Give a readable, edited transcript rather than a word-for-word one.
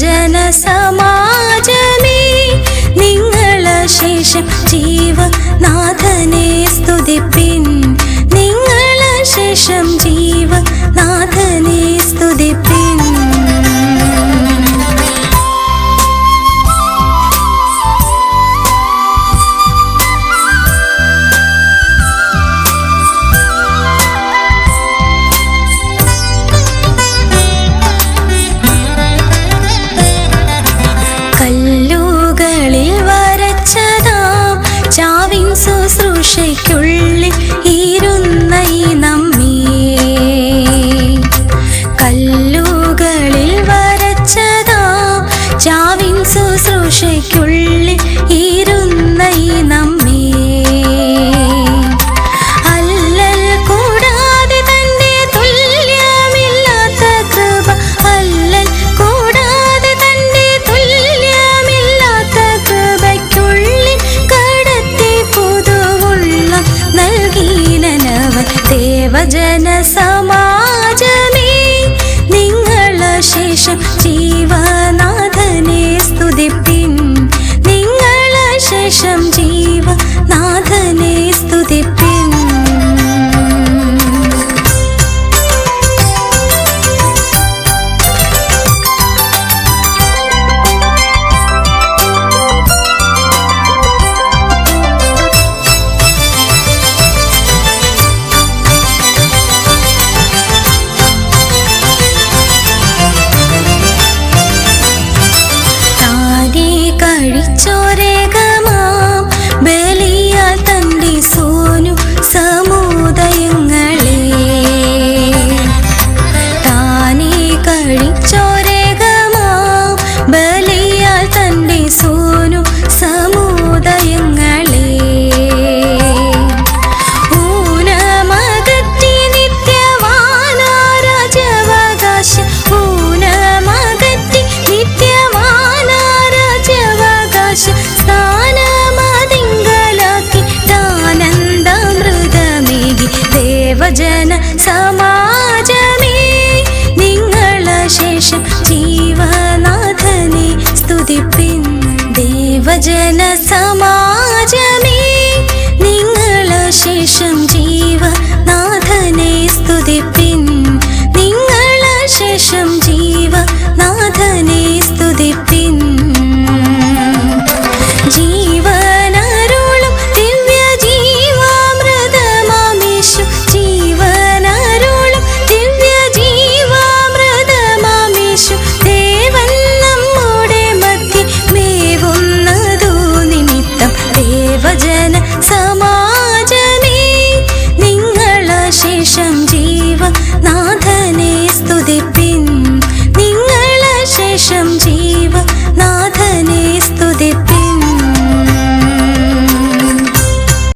ദേവജന സമാജമേ നിങ്ങളശേഷം ജീവനാഥനെ സ്തുതിപ്പിൻ. നിങ്ങളശേഷം ജീവനാഥനെ സ്തുതിപ്പിൻ. കല്ലുകളിൽ വരച്ചതാം ചാവിൻ ശുശ്രൂഷയ്ക്കുള്ളിൽ ഇരുന്ന ഈ നമ്മെ. കല്ലുകളിൽ വരച്ചതാം ചാവിൻ ശുശ്രൂഷയ്ക്കുള്ളിൽ ഇരുന്ന ഈ നമ്മെ. അല്ലൽ കൂടാതെ തന്റെ തുല്യമില്ലാത്ത കൃപ, അല്ലൽ കൂടാതെ തന്റെ തുല്യമില്ലാത്ത കൃപയ്ക്കുള്ളിൽ കടത്തി പുതുവുള്ളം നൽകിനവൻ. ദേവജന സമാജമേ നിങ്ങളശേഷം ജീവനാഥനെ സ്തുതിപ്പിൻ. നിങ്ങളശേഷം ജീവനാഥനെ സ്തുതിപ്പിൻ. കഴിച്ചോരേകമാം ബലിയാൽ തന്റെ സോനു സമുദയങ്ങളെ. താനേ കഴിച്ചോരേകമാം ബലിയാൽ തന്റെ സോനു സമുദയങ്ങളെ. ഊനമകറ്റി നിത്യവാനാരാജ്യാവകാശ, ഊനമകറ്റി നിത്യവാനാരാജ്യാവകാശ സ്ഥാനമതിങ്കലാക്കി ആനന്ദമൃതമേകി. ദേവജന സമാജമേ നിങ്ങളശേഷം ജീവനാഥനെ സ്തുതിപ്പിൻ. ദേവജന സമാ